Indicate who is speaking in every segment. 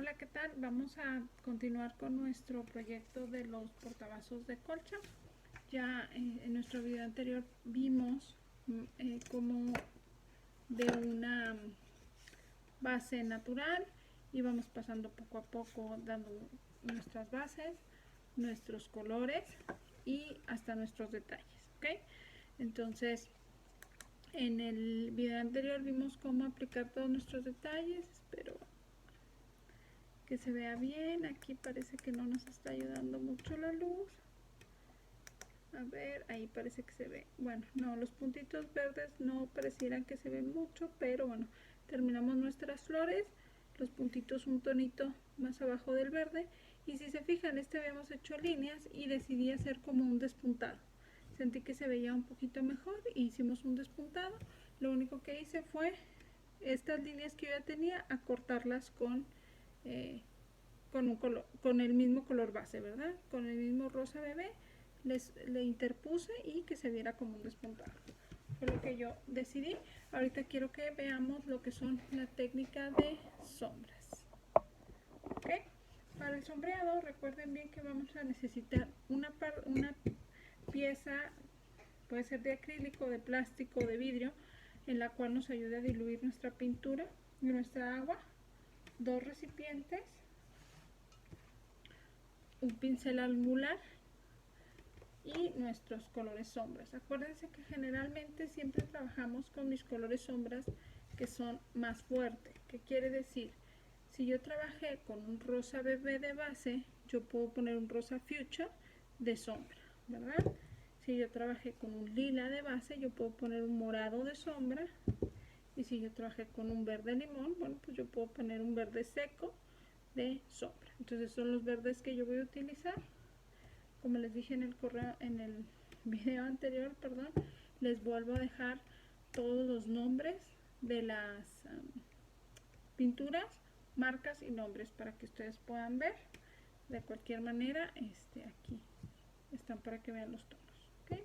Speaker 1: Hola, ¿qué tal? Vamos a continuar con nuestro proyecto de los portavasos de colcha. Ya en nuestro video anterior vimos cómo de una base natural íbamos pasando poco a poco dando nuestras bases, nuestros colores y hasta nuestros detalles, ¿ok? Entonces, en el video anterior vimos cómo aplicar todos nuestros detalles. Espero que se vea bien. Aquí parece que no nos está ayudando mucho la luz. A ver, ahí parece que se ve. Bueno, no, los puntitos verdes no parecieran que se ven mucho, pero bueno, terminamos nuestras flores. Los puntitos un tonito más abajo del verde. Y si se fijan, habíamos hecho líneas y decidí hacer como un despuntado. Sentí que se veía un poquito mejor y hicimos un despuntado. Lo único que hice fue estas líneas que yo ya tenía, acortarlas con un color, con el mismo color base, ¿verdad? Con el mismo rosa bebé le interpuse y que se viera como un despuntado. Fue lo que yo decidí. Ahorita quiero que veamos lo que son la técnica de sombras. ¿Ok? Para el sombreado, recuerden bien que vamos a necesitar una pieza, puede ser de acrílico, de plástico, de vidrio, en la cual nos ayude a diluir nuestra pintura y nuestra agua, 2 recipientes, un pincel angular y nuestros colores sombras. Acuérdense que generalmente siempre trabajamos con mis colores sombras que son más fuertes. ¿Qué quiere decir? Si yo trabajé con un rosa bebé de base, yo puedo poner un rosa fuchsia de sombra, ¿verdad? Si yo trabajé con un lila de base, yo puedo poner un morado de sombra. Y si yo trabajé con un verde limón, bueno, pues yo puedo poner un verde seco de sombra. Entonces son los verdes que yo voy a utilizar. Como les dije en el video anterior, perdón, les vuelvo a dejar todos los nombres de las pinturas, marcas y nombres para que ustedes puedan ver. De cualquier manera, aquí están para que vean los tonos, ¿okay?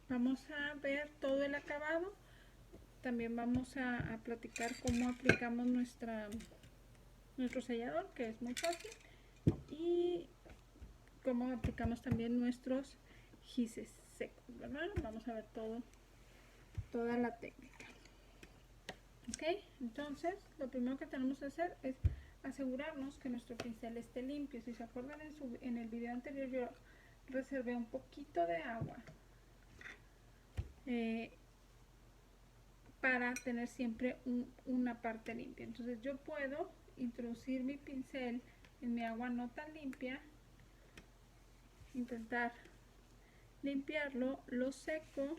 Speaker 1: Vamos a ver todo el acabado. También vamos a platicar cómo aplicamos nuestro sellador, que es muy fácil, y cómo aplicamos también nuestros gises secos, ¿verdad? Vamos a ver toda la técnica. Ok, entonces lo primero que tenemos que hacer es asegurarnos que nuestro pincel esté limpio. Si se acuerdan, en el video anterior yo reservé un poquito de agua para tener siempre una parte limpia. Entonces yo puedo introducir mi pincel en mi agua no tan limpia, intentar limpiarlo, lo seco,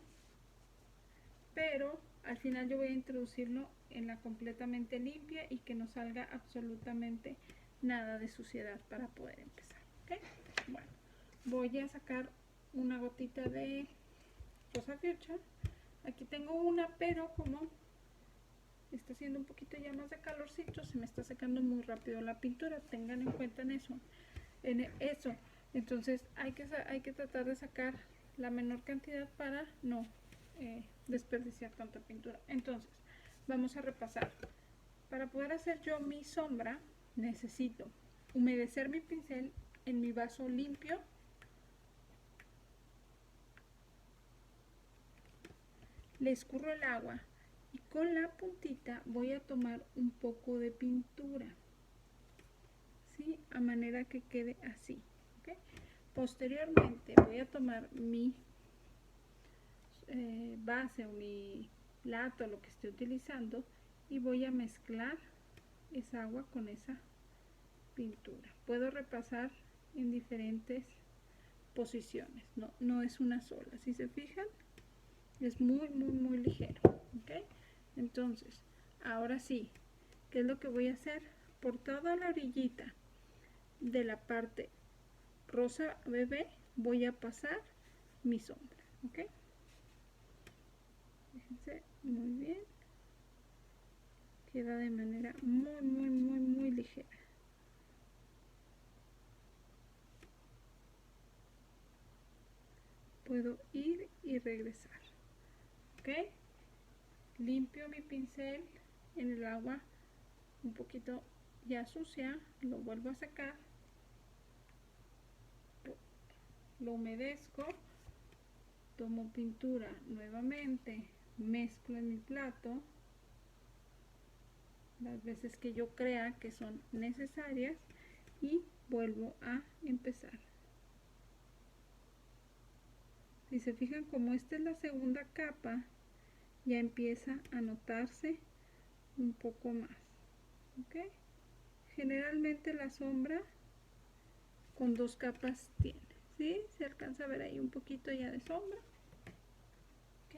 Speaker 1: pero al final yo voy a introducirlo en la completamente limpia y que no salga absolutamente nada de suciedad para poder empezar, ¿okay? Bueno, voy a sacar una gotita de rosa fuchsia. Aquí tengo una, pero como está haciendo un poquito ya más de calorcito, se me está secando muy rápido la pintura. Tengan en cuenta en eso. Entonces hay que tratar de sacar la menor cantidad para no desperdiciar tanta pintura. Entonces vamos a repasar. Para poder hacer yo mi sombra, necesito humedecer mi pincel en mi vaso limpio, le escurro el agua y con la puntita voy a tomar un poco de pintura, ¿sí? A manera que quede así, ¿okay? Posteriormente voy a tomar mi base o mi lato, lo que esté utilizando, y voy a mezclar esa agua con esa pintura. Puedo repasar en diferentes posiciones, no es una sola. Si se fijan, es muy ligero, ¿ok? Entonces, ahora sí, ¿qué es lo que voy a hacer? Por toda la orillita de la parte rosa bebé voy a pasar mi sombra, ¿ok? Fíjense muy bien, queda de manera muy ligera. Puedo ir y regresar, ¿ok? Limpio mi pincel en el agua un poquito ya sucia, lo vuelvo a secar, lo humedezco, tomo pintura nuevamente, mezclo en mi plato las veces que yo crea que son necesarias y vuelvo a empezar. Si se fijan, como esta es la segunda capa, ya empieza a notarse un poco más. ¿Ok? Generalmente la sombra con 2 capas tiene. ¿Sí? Se alcanza a ver ahí un poquito ya de sombra. ¿Ok?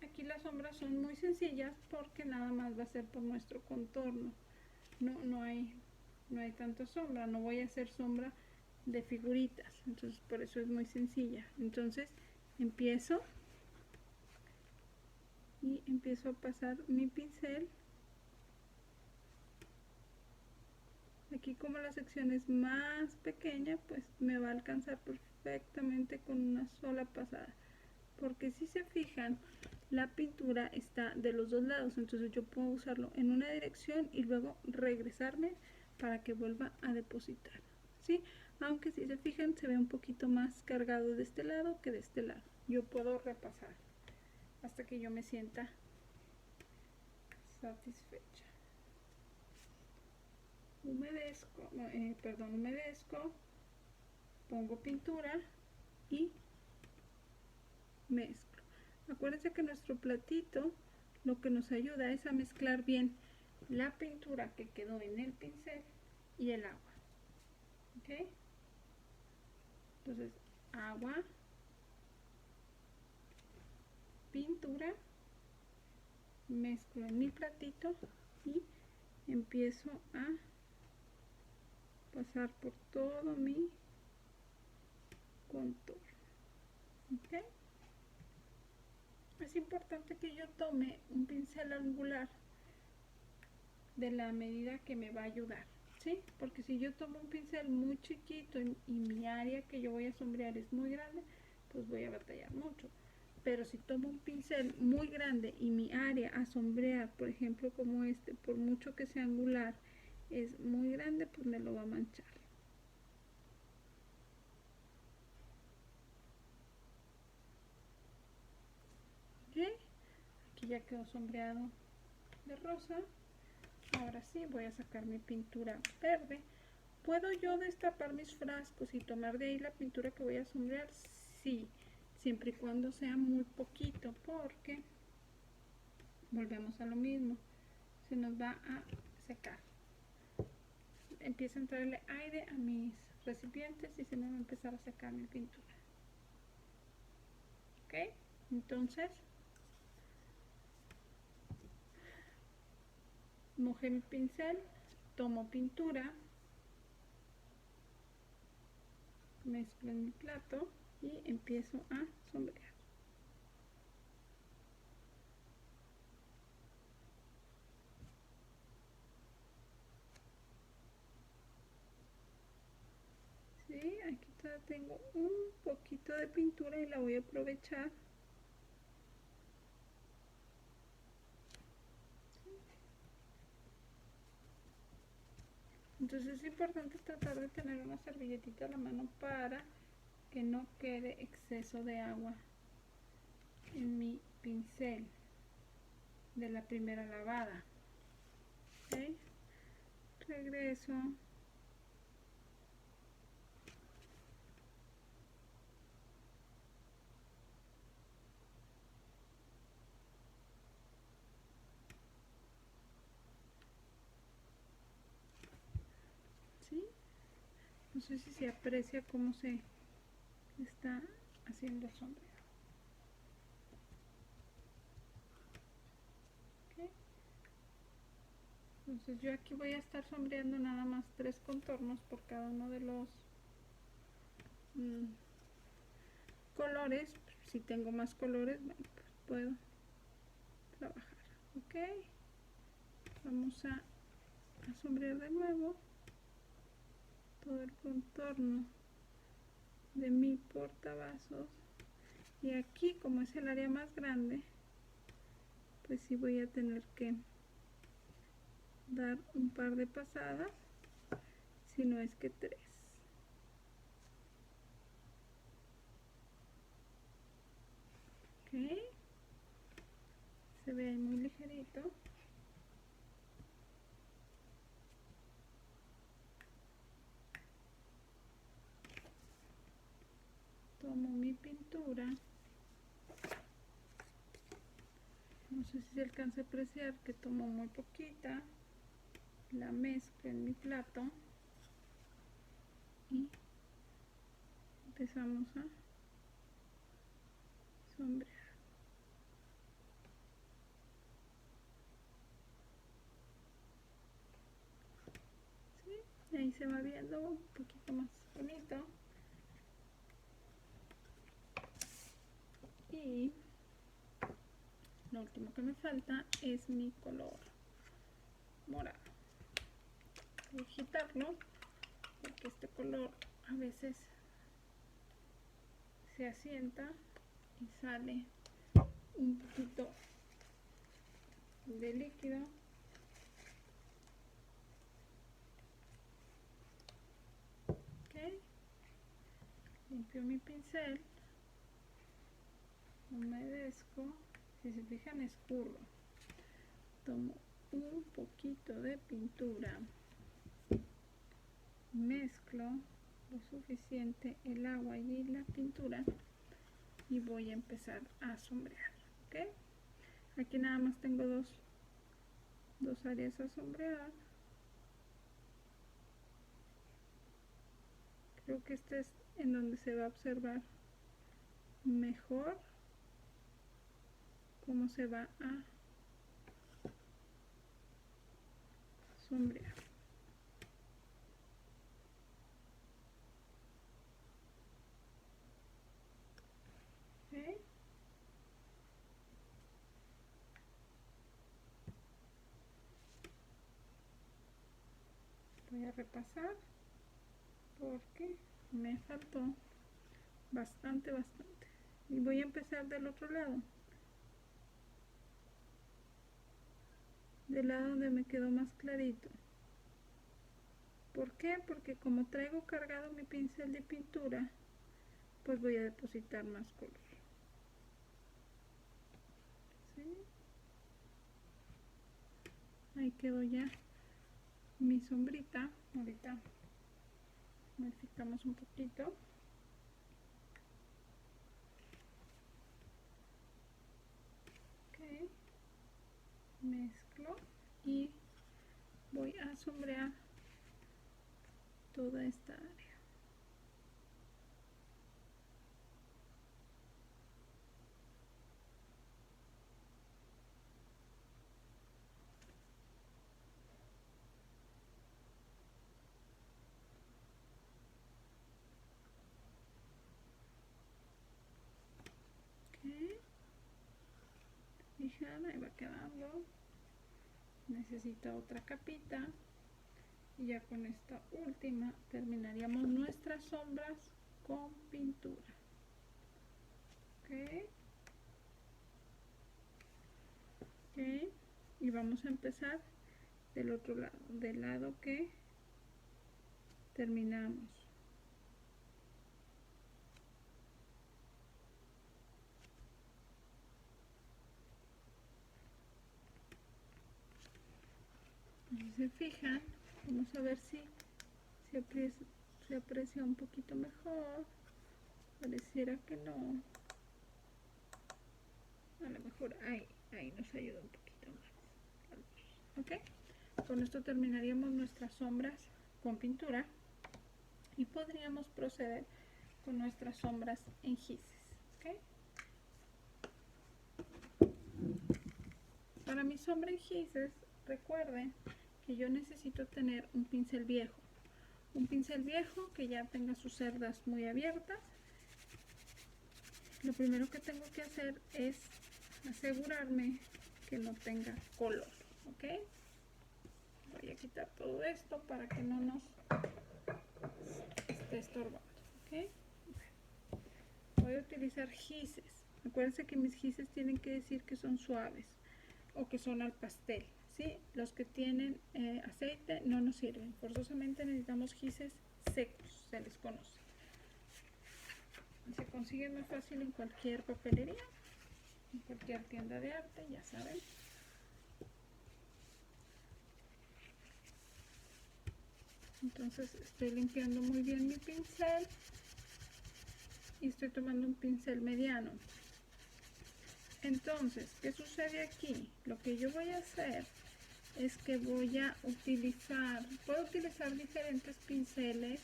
Speaker 1: Aquí las sombras son muy sencillas porque nada más va a ser por nuestro contorno. No hay tanta sombra. No voy a hacer sombra de figuritas. Entonces por eso es muy sencilla. Entonces empiezo a pasar mi pincel. Aquí, como la sección es más pequeña, pues me va a alcanzar perfectamente con una sola pasada, porque si se fijan, la pintura está de los dos lados, entonces yo puedo usarlo en una dirección y luego regresarme para que vuelva a depositar, ¿sí? Aunque si se fijan, se ve un poquito más cargado de este lado que de este lado. Yo puedo repasar hasta que yo me sienta satisfecha. Humedezco, pongo pintura y mezclo. Acuérdense que nuestro platito lo que nos ayuda es a mezclar bien la pintura que quedó en el pincel y el agua. ¿Ok? Entonces, agua, pintura, mezclo en mi platito y empiezo a pasar por todo mi contorno. ¿Ok? Es importante que yo tome un pincel angular de la medida que me va a ayudar, ¿sí? Porque si yo tomo un pincel muy chiquito y mi área que yo voy a sombrear es muy grande, pues voy a batallar mucho. Pero si tomo un pincel muy grande y mi área a sombrear, por ejemplo como este, por mucho que sea angular, es muy grande, pues me lo va a manchar. ¿Ok? Aquí ya quedó sombreado de rosa. Ahora sí voy a sacar mi pintura verde. ¿Puedo yo destapar mis frascos y tomar de ahí la pintura que voy a sombrear? Sí, siempre y cuando sea muy poquito, porque volvemos a lo mismo, se nos va a secar. Empieza a entrarle aire a mis recipientes y se me va a empezar a secar mi pintura. ¿Ok? Entonces, mojé mi pincel, tomo pintura, mezclo en mi plato y empiezo a sombrear. ¿Sí? Aquí tengo un poquito de pintura y la voy a aprovechar. Entonces es importante tratar de tener una servilletita a la mano para que no quede exceso de agua en mi pincel de la primera lavada. ¿Okay? Regreso. ¿Sí? No sé si se aprecia cómo se está haciendo sombra. ¿Okay? Entonces yo aquí voy a estar sombreando nada más 3 contornos por cada uno de los colores. Si tengo más colores, bueno, pues puedo trabajar. Ok, vamos a sombrear de nuevo todo el contorno de mi portavasos, y aquí, como es el área más grande, pues sí voy a tener que dar un par de pasadas, si no es que 3. Ok, se ve ahí muy ligerito. Tomo mi pintura, no sé si se alcanza a apreciar que tomo muy poquita, la mezclo en mi plato y empezamos a sombrear. ¿Sí? Ahí se va viendo un poquito más bonito. Y lo último que me falta es mi color morado. Voy a agitarlo porque este color a veces se asienta y sale un poquito de líquido. Ok, limpio mi pincel, humedezco. Si se fijan, escurro. Tomo un poquito de pintura, mezclo lo suficiente el agua y la pintura y voy a empezar a sombrear. ¿Ok? Aquí nada más tengo dos áreas a sombrear. Creo que este es en donde se va a observar mejor cómo se va a sombrear. ¿Okay? Voy a repasar porque me faltó bastante. Y voy a empezar del otro lado. Del lado donde me quedó más clarito. ¿Por qué? Porque como traigo cargado mi pincel de pintura, pues voy a depositar más color. ¿Sí? Ahí quedó ya mi sombrita. Ahorita modificamos un poquito. Ok, mezclo y voy a sombrear toda esta área. Ok, fijan, ahí va quedando. Necesito otra capita y ya con esta última terminaríamos nuestras sombras con pintura. Ok, ok, y vamos a empezar del otro lado, del lado que terminamos. Si se fijan, vamos a ver si se aprecia un poquito mejor. Pareciera que no. A lo mejor ahí nos ayuda un poquito más. Ok, con esto terminaríamos nuestras sombras con pintura y podríamos proceder con nuestras sombras en gises. ¿Okay? Para mi sombra en gises, recuerden que yo necesito tener un pincel viejo. Un pincel viejo que ya tenga sus cerdas muy abiertas. Lo primero que tengo que hacer es asegurarme que no tenga color. ¿Ok? Voy a quitar todo esto para que no nos esté estorbando. ¿Ok? Voy a utilizar gises. Acuérdense que mis gises tienen que decir que son suaves. o que son al pastel, ¿sí? Los que tienen aceite no nos sirven. Forzosamente necesitamos gises secos, se les conoce. Se consigue muy fácil en cualquier papelería, en cualquier tienda de arte, ya saben. Entonces estoy limpiando muy bien mi pincel y estoy tomando un pincel mediano. Entonces, ¿qué sucede aquí? Lo que yo voy a hacer es que voy a utilizar, puedo utilizar diferentes pinceles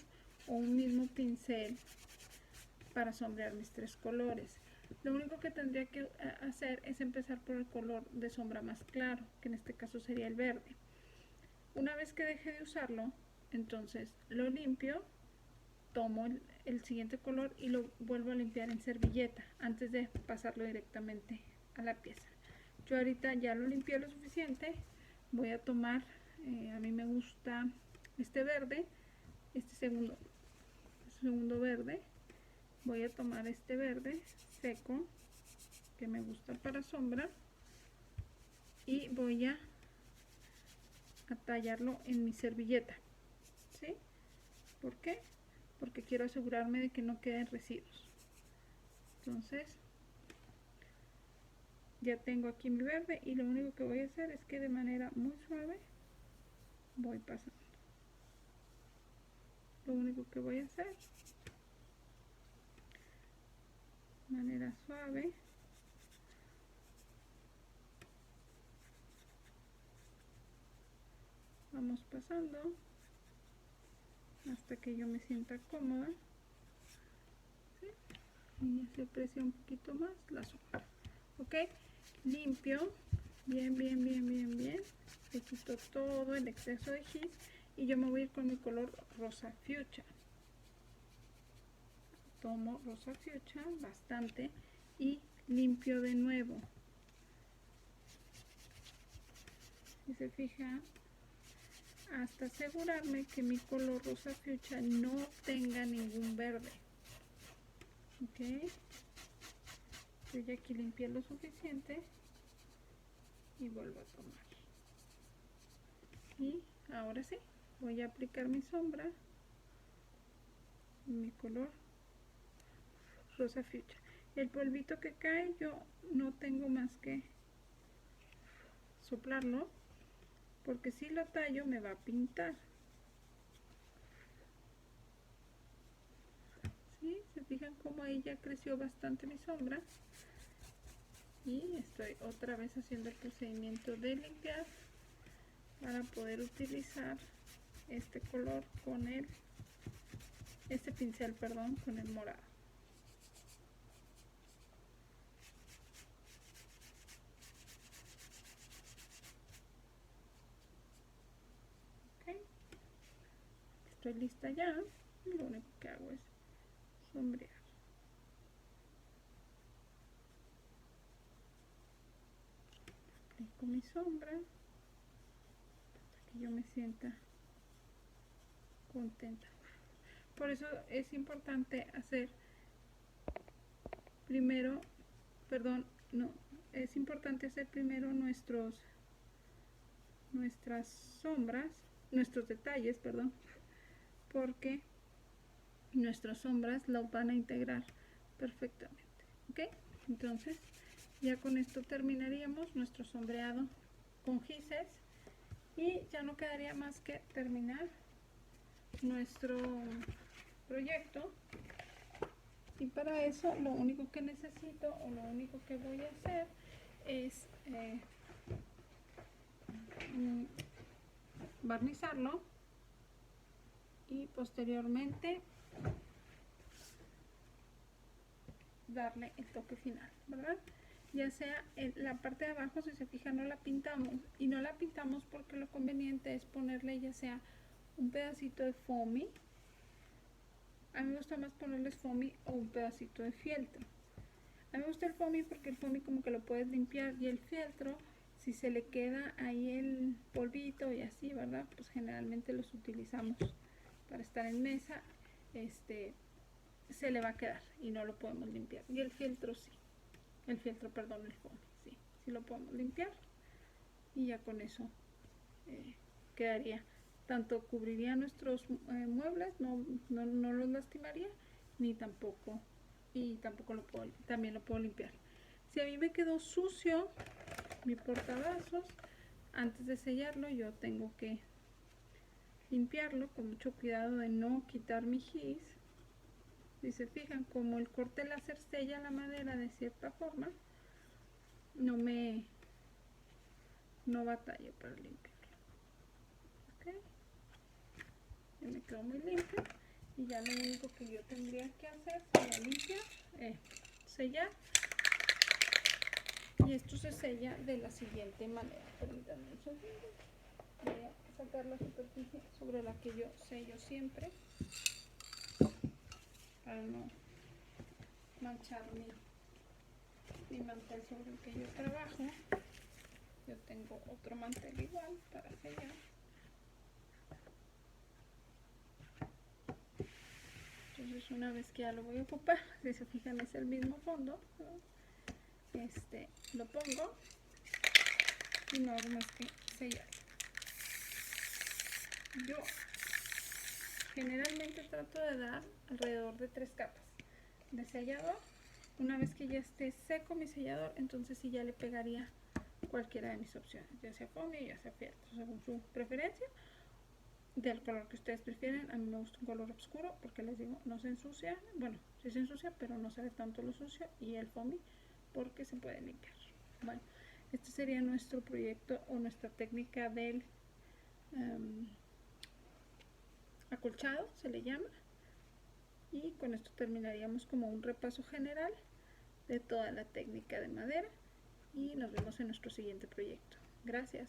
Speaker 1: o un mismo pincel para sombrear mis tres colores. Lo único que tendría que hacer es empezar por el color de sombra más claro, que en este caso sería el verde. Una vez que deje de usarlo, entonces lo limpio, tomo el siguiente color y lo vuelvo a limpiar en servilleta antes de pasarlo directamente a la pieza. Yo ahorita ya lo limpié lo suficiente. Voy a tomar, a mí me gusta este verde, este segundo verde. Voy a tomar este verde seco que me gusta para sombra y voy a tallarlo en mi servilleta, ¿sí? ¿Por qué? Porque quiero asegurarme de que no queden residuos. Entonces ya tengo aquí mi verde y lo único que voy a hacer es que de manera muy suave voy pasando. Lo único que voy a hacer de manera suave. Vamos pasando hasta que yo me sienta cómoda, ¿sí? Y ya se aprecia un poquito más la sombra. Ok, limpio bien, le quito todo el exceso de gis y yo me voy a ir con mi color rosa fuchsia. Tomo rosa fuchsia bastante y limpio de nuevo. Si se fijan, hasta asegurarme que mi color rosa fuchsia no tenga ningún verde. Ok, yo ya aquí limpié lo suficiente y vuelvo a tomar. Y ahora sí, voy a aplicar mi sombra, mi color rosa fuchsia. El polvito que cae yo no tengo más que soplarlo, porque si lo tallo me va a pintar. ¿Sí? Se fijan cómo ahí ya creció bastante mi sombra. Y estoy otra vez haciendo el procedimiento de limpiar para poder utilizar este color con este pincel, perdón, con el morado. Okay. Estoy lista ya y lo único que hago es sombrear. Aplico mi sombra hasta que yo me sienta contenta. Por eso es importante hacer primero, es importante hacer primero nuestras sombras, nuestros detalles, perdón, porque nuestras sombras las van a integrar perfectamente. ¿Ok? Entonces ya con esto terminaríamos nuestro sombreado con gises y ya no quedaría más que terminar nuestro proyecto. Y para eso lo único que necesito o lo único que voy a hacer es barnizarlo y posteriormente darle el toque final, ¿verdad? Ya sea en la parte de abajo, si se fijan, no la pintamos, y no la pintamos porque lo conveniente es ponerle ya sea un pedacito de foamy. A mí me gusta más ponerles foamy o un pedacito de fieltro. A mí me gusta el foamy porque el foamy como que lo puedes limpiar, y el fieltro, si se le queda ahí el polvito y así, ¿verdad? Pues generalmente los utilizamos para estar en mesa, se le va a quedar y no lo podemos limpiar. Y el fieltro sí, el fieltro, perdón, el foamy, sí lo podemos limpiar. y ya con eso quedaría. Tanto cubriría nuestros muebles, no los lastimaría, ni tampoco, y tampoco también lo puedo limpiar. Si a mí me quedó sucio mi portavasos, antes de sellarlo yo tengo que limpiarlo con mucho cuidado de no quitar mi gis. Si se fijan, como el corte láser sella la madera de cierta forma, no batallo para limpiarlo. ¿Okay? Ya me quedó muy limpio y ya lo único que yo tendría que hacer sería limpiar, sellar, y esto se sella de la siguiente manera. Permítanme un segundo. Voy a sacar la superficie sobre la que yo sello siempre para no manchar mi mantel sobre el que yo trabajo. Yo tengo otro mantel igual para sellar. Entonces una vez que ya lo voy a ocupar, si se fijan es el mismo fondo, ¿no? Lo pongo y no hago más que sellar. Yo generalmente trato de dar alrededor de 3 capas de sellador. Una vez que ya esté seco mi sellador, entonces sí ya le pegaría cualquiera de mis opciones, ya sea foamy, ya sea fieltro, según su preferencia, del color que ustedes prefieren. A mí me gusta un color oscuro porque les digo, no se ensucia, bueno, sí se ensucia, pero no se ve tanto lo sucio, y el foamy porque se puede limpiar. Bueno, este sería nuestro proyecto o nuestra técnica del acolchado, se le llama, y con esto terminaríamos como un repaso general de toda la técnica de madera y nos vemos en nuestro siguiente proyecto. Gracias.